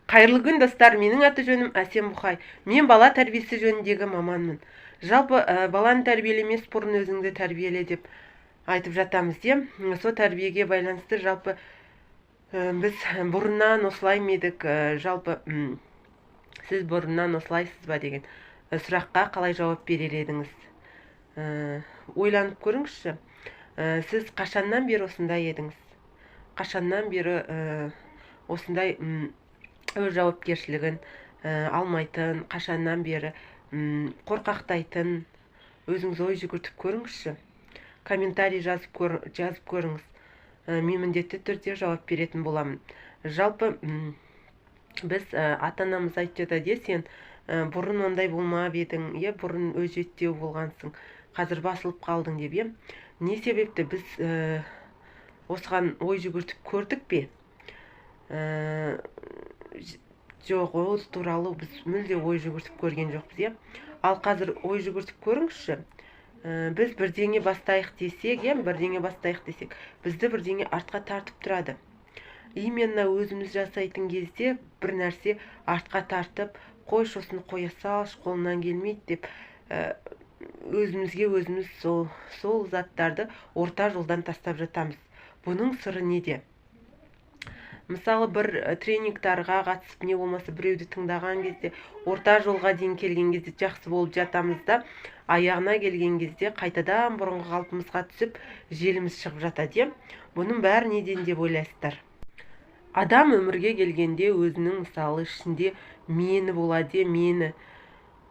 Қайырлы күн достар, менің аты жөнім Әсем Бұхай. Мен бала тәрбиесі жөніндегі маманмын. Жалпы баланы тәрбиелемес бұрын өзіңді тәрбиеле деп айтып жатамыз де. Сол тәрбиеге байланысты жалпы біз бұрыннан осылай медік, жалпы сіз бұрыннан осылайсыз ба деген сұраққа қалай жауап берер едіңіз? Ойланып көріңізші, сіз қашаннан бері осындай едіңіз? Қашаннан бері осындай өз жауапкершілігін алмайтын, қашаннан бері қорқақтайтын, өзіңіз ой жүгіртіп көріңізші. Комментарий жазып көріңіз. Мен міндетті түрде жауап беретін боламын. Жалпы біз ата-анамыз айтады де, сен бұрын ондай болмап едің, бұрын өжеттеу болғансың, қазір басылып қалдың деп. Не себепті біз осыған ой жүгіртіп көрдік бе? Жоқ, ол туралы біз мүлде ой жүгіртіп көрген жоқпыз. Ал қазір ой жүгіртіп көріңізші. Біз бірдеңе бастайық десек, бізді бірдеңе артқа тартып тұрады. Именно өзіміз жасайтын кезде бір нәрсе артқа тартып, қой шосын қоя салшы, қолынан келмейді деп, өзімізге өзіміз сол заттарды орта жолдан тастап жатамыз. Бұның сыры неде? Мысалы, бір тренингтарға қатысып, не болмаса біреуді тыңдаған кезде, орта жолға дейін келген кезде жақсы болып жатамыз да, аяғына келген кезде қайтадан бұрынғы қалпымызға түсіп, желіміз шығып жатады. Бұның бәрі неден деп ойлайсыздар? Адам өмірге келгенде өзінің мысалы ішінде мені болады, мені.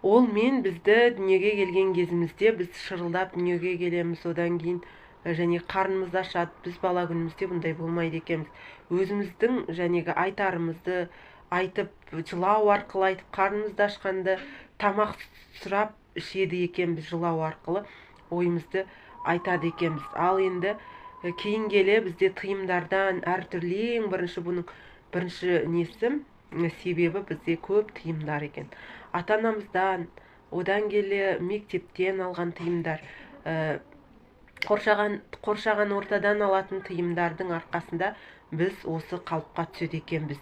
Ол мен бізді дүниеге келген кезімізде біз шырылдап дүниеге келеміз, одан кейін және қарнымыз ашады. Біз бала күнімізде бұндай болмайды екенбіз. Өзіміздің жәнегі айтарымызды айтып, жылау арқылы айтып, қарнымызды ашқанды тамақ сұрап ішеді екенбіз, жылау арқылы ойымызды айтады екенбіз. Ал енді кейін келе бізде тыйымдардан әртүрлі, бұның бірінші себебі бізде көп тыйымдар екен. Ата-анамыздан, одан келе мектептен алған тыйымдар, қоршаған ортадан алатын тыйымдардың арқасында біз осы қалыпқа түседі екенбіз.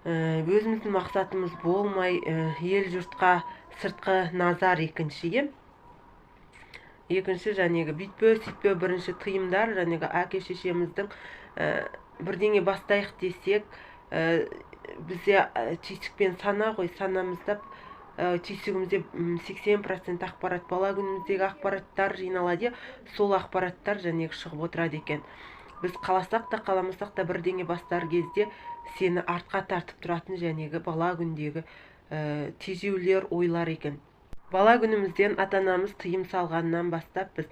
Өзіміздің мақсатымыз болмай, ел жұртқа сыртқы назар екінші. Екінші жәнегі бүйтпе сөйтпе, бірінші тыйымдар, жәнегі әке шешеміздің бірдеңе бастайық десек, бізде түйсікпен сана ғой, санамызда түйсігімізде 80% ақпарат, бала күніміздегі ақпараттар жиналады, сол ақпараттар жәнегі шығып отырады екен. Біз қаласақ та қаламасақ та бірдеңе бастар кезде сені артқа тартып тұратын жәнегі бала күндегі тежеулер, ойлар екен. Бала күнімізден ата-анамыз тыйым салғаннан бастап біз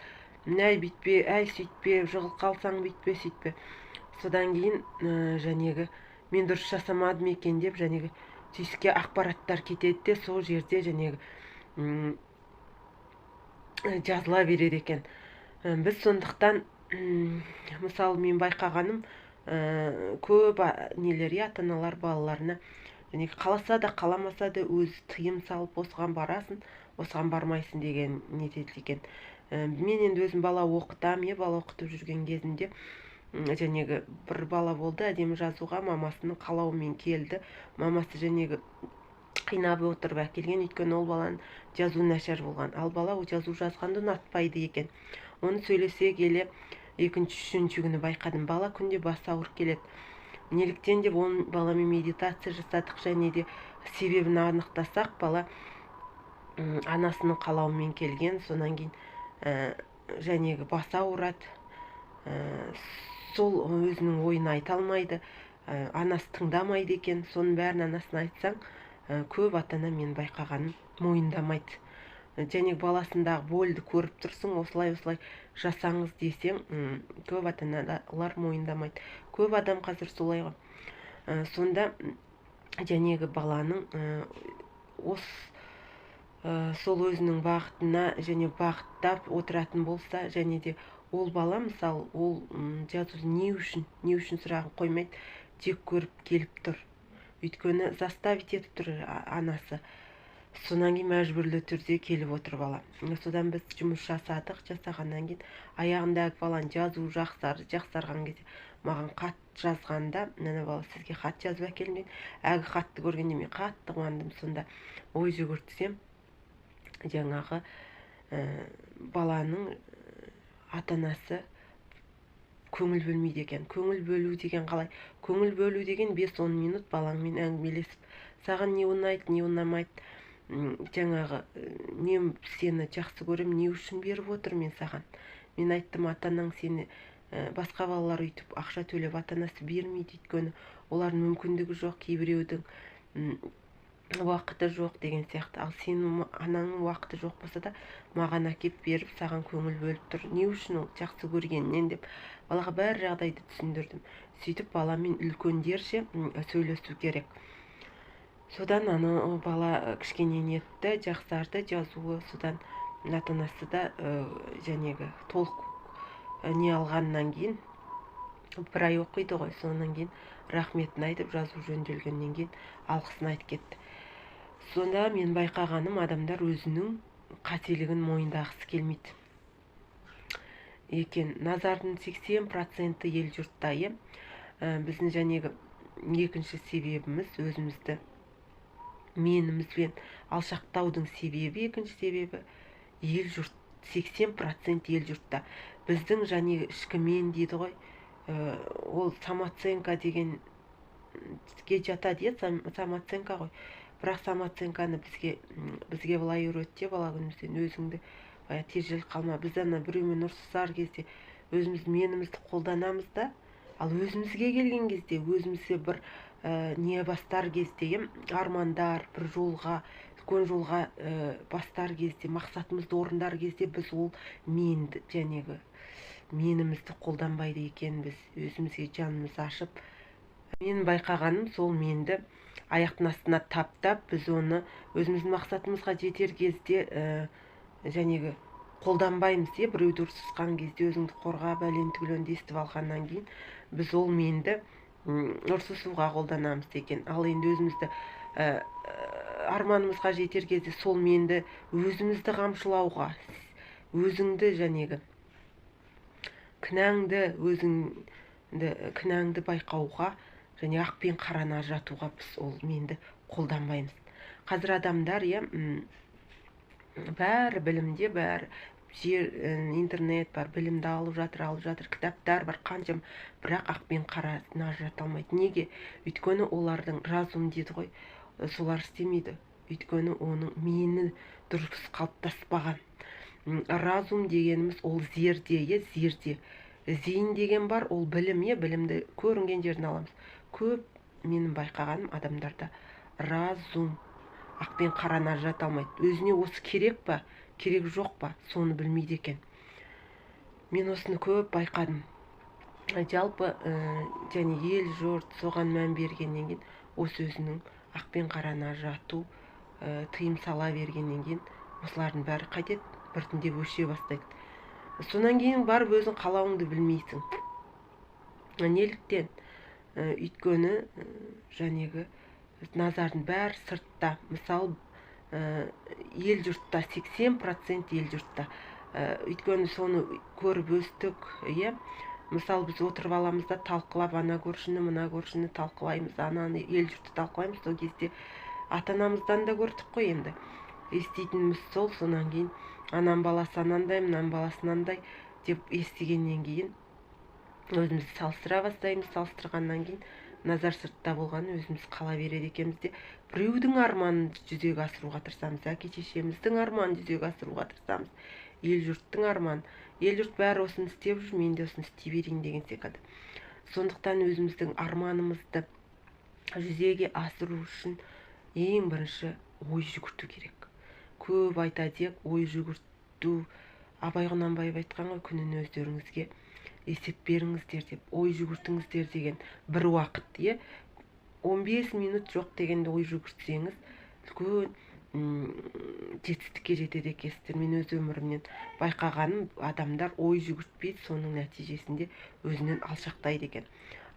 әй бүйтпе, әй сөйтпе, жығылып қалсаң бүйтпе, сөйтпе. Содан кейін жәнегі мен дұрыс жасамадым екен деп жәнегі түйсікке ақпараттар кетеді де, сол жерде жәнегі жазыла береді екен. Біз сондықтан, мысалы, мен байқағаным, көп ата-аналар балаларына қаласа да қаламаса да өз тыйым салып, осыған барасың, осыған бармайсың деген нетеді екен. Мен енді өзім бала оқытам, бала оқытып жүрген кезімде жәнегі бір бала болды, әдемі жазуға мамасының қалауымен келді. Мамасы жәнегі қинап отырып әкелген, өйткені ол баланың жазу нашар болған. Ал бала жазу жазғанды ұнатпайды екен. Оны сөйлесе келе, екінші-үшінші күні байқадым, бала күнде басы ауырып келеді. Неліктен деп оның баламен медитация жасадық, және де себебін анықтасақ, бала анасының қалауымен келген, сонан кейін жәнегі басы ауырады, сол өзінің ойын айта алмайды, анасы тыңдамайды екен. Соның бәрін анасына айтсаң, көп ата-ана мен байқағаным мойындамайды. Және баласындағы больді көріп тұрсың, осылай жасаңыз десең, көп ата-аналар мойындамайды. Көп адам қазір солай ғой. Сонда жәнегі баланың сол өзінің бағытына және бағыттап отыратын болса, және де ол бала, мысалы, ол жазуды не үшін сұрағын қоймайды, тек көріп келіп тұр. Өйткені заставить етіп тұр анасы. Сонан кейін мәжбүрлі түрде келіп отыр бала. Содан біз жұмыс жасағаннан кейін аяғындағы баланың жазуы жақсарған кезде маған хат жазғанда, ана бала сізге хат жазып әкелдім дейді. Әлгі хатты көргенде мен қатты қуандым. Сонда ой жүгіртсем, жаңағы баланың ата-анасы көңіл бөлмейді екен. Көңіл бөлу деген қалай? Көңіл бөлу деген 5-10 минут балаңмен әңгімелесіп, саған не ұнайды, не ұнамайды, жаңағы не сені жақсы көрем, не үшін беріп отыр мен саған. Мен айттым, ата-анаң сені басқа балалар өйтіп ақша төлеп ата-анасы бермейді, өйткені олардың мүмкіндігі жоқ, кейбіреудің уақыты жоқ деген сияқты. Ал сенің анаңның уақыты жоқ болса да маған әкеп беріп, саған көңіл бөліп тұр. Не үшін? Ол жақсы көргеннен деп балаға бәр жағдайды түсіндірдім. Сөйтіп баламен үлкендерше сөйлесу керек. Содан ана бала кішкене нетті, жақсарды жазуы. Содан ата-анасы да жәнегі толық не алғаннан кейін, бір ай оқиды ғой, сонан кейін рахметін айтып, жазу жөнделгеннен кейін алғысын айтып кетті. Сонда мен байқағаным, адамдар өзінің қателігін мойындағысы келмейді екен. Назардың 80% ел жұртта. Біздің жәнегі екінші себебіміз өзімізді менімізбен алшақтаудың себебі, екінші себебі ел жұрт. 80% ел жұртта. Біздің жәнегі ішкі мен дейді ғой, ол самооценка дегенге жатады, самооценка ғой. Бірақ самооценканы бізге былай үйретті бала күнімізден: өзіңді тежел қалма. Біз ана біреумен ұрсысар кезде өзіміз менімізді қолданамыз да, ал өзімізге келген кезде, өзімізге бір не бастар кезде, армандар, бір жолға, үлкен жолға бастар кезде, мақсатымызды орындар кезде біз ол менді, жәнегі менімізді қолданбайды екенбіз. Өзімізге жанымыз ашып, мен байқағаным сол менді аяқтың астына таптап, біз оны өзіміздің мақсатымызға жетер кезде жәнегі қолданбаймыз. Біреуді ұрсысқан кезде өзіңді қорға, бәлен түгелінді естіп алғаннан кейін біз ол менді ұрсысуға қолданамыз екен. Ал енді өзімізді арманымызға жетер кезде сол менді өзімізді қамшылауға, өзіңді жәнегі кінәңді байқауға, және ақ пен қараны ажыратуға біз ол менді қолданбаймыз. Қазір адамдар бәрі білімде, бәрі интернет бар, білімді алып жатыр, кітаптар бар, қаншам, бірақ ақ пен қараны ажырата алмайды. Неге? Өйткені олардың разум дейді ғой, солар істемейді. Өйткені оның мені дұрыс қалыптаспаған. Разум дегеніміз ол зерде. Зейін деген бар, ол білім. Білімді көрінген жерін аламыз. Көп менің байқағаным адамдарда разум, ақ пен қараны ажырата алмайды. Өзіне осы керек па, керек жоқ па, соны білмейді екен. Мен осыны көп байқадым. Жалпы және ел жұрт соған мән бергеннен кейін, осы өзінің ақ пен қараны ажырату тыйым сала бергеннен кейін, осылардың бәрі қайтеді, біртіндеп өше бастайды. Сонан кейін барып өзің қалауыңды білмейсің. Неліктен? Өйткені жәнегі назардың бәрі сыртта. Мысалы, ел жұртта, 80% ел жұртта. Өйткені соны көріп өстік. Мысалы, біз отырып аламыз да талқылап, ана көршіні, мына көршіні талқылаймыз, ананы, ел жұртты талқылаймыз. Сол кезде ата-анамыздан да көрдік қой енді. Еститініміз сол. Сонан кейін анам баласы анандай, мынам баласы мынандай деп естігеннен кейін өзімізді салыстыра бастаймыз. Салыстырғаннан кейін назар сыртта болғаны өзіміз қала береді екенбіз де, біреудің арманын жүзеге асыруға тырысамыз, әке-шешеміздің арманын жүзеге асыруға тырысамыз, ел жұрттың арманын. Ел жұрт бәрі осыны істеп жүр, мен де осыны істей берейін деген секілді. Сондықтан өзіміздің арманымызды жүзеге асыру үшін ең бірінші ой жүгірту керек. Көп айтады, ой жүгірту. Абай Құнанбаев айтқан ғой, күнін өздеріңізге есеп беріңіздер деп, ой жүгіртіңіздер деген бір уақыт, 15 минут жоқ дегенде ой жүгіртсеңіз, үлкен жетістікке жетеді екенсіздер. Мен өз өмірімнен байқағаным, адамдар ой жүгіртпейді, соның нәтижесінде өзінен алшақтайды екен.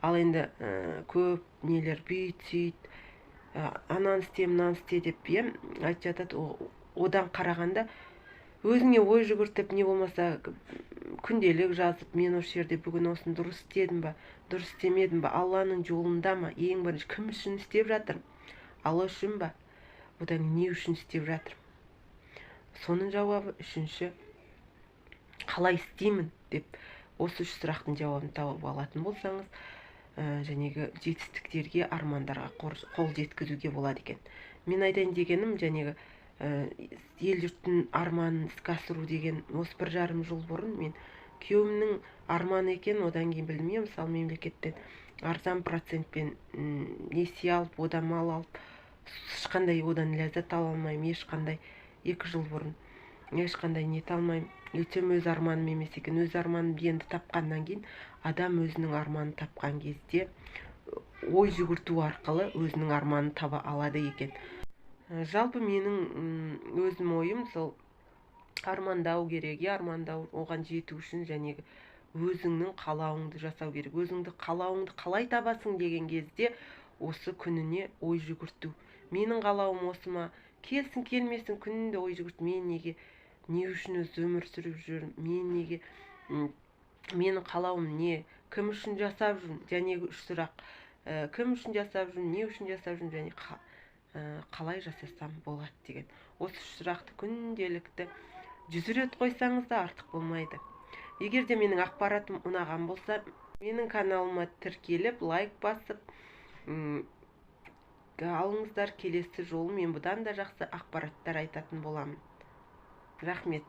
Ал енді көп нелер бүйт сөйт, ананы істе, мынаны істе деп айтып жатады. Одан қарағанда өзіңе ой жүгіртіп, не болмаса күнделік жазып, мен осы жерде бүгін осыны дұрыс істедім ба, дұрыс істемедім ба, Алланың жолында ма, ең бірінші кім үшін істеп жатырмын, Алла үшін ба, одан не үшін істеп жатырмын. Соның жауабы. Үшінші, қалай істеймін деп осы үш сұрақтың жауабын тауып алатын болсаңыз, жәнегі жетістіктерге, армандарға қол жеткізуге болады екен. Мен айтайын дегенім, жәнегі ел жұрттың арманын іске асыру деген, осы 1,5 жыл бұрын мен күйеуімнің арманы екен, одан кейін білдім, мысалы мемлекеттен арзан процентпен несие алып, одан мал алып, ешқандай одан ләззат ала алмаймын, ешқандай 2 жыл бұрын ешқандай нете алмаймын. Өйтсем өз арманым емес екен. Өз арманын енді тапқаннан кейін, адам өзінің арманын тапқан кезде ой жүгірту арқылы өзінің арманын таба алады екен. Жалпы менің өзім ойым сол армандау керек. Армандау, оған жету үшін жәнегі өзіңнің қалауыңды жасау керек. Өзіңді қалауыңды қалай табасың деген кезде осы күніне ой жүгірту. Менің қалауым осы ма? Келсін келмесін күнінде ой жүгірт. Мен неге, не үшін өзі өмір сүріп жүрмін? Мен неге, менің қалауым не? Кім үшін жасап жүрмін? Жәнегі 3 сұрақ. Кім үшін жасап жүрмін? Не үшін жасап жүрмін? Және қалай жасасам болады деген. Осы 3 сұрақты күнделікті 100 рет қойсаңыз да артық болмайды. Егер де менің ақпаратым ұнаған болса, менің каналыма тіркеліп, лайк басып алыңыздар. Келесі жолы мен бұдан да жақсы ақпараттар айтатын боламын. Рахмет.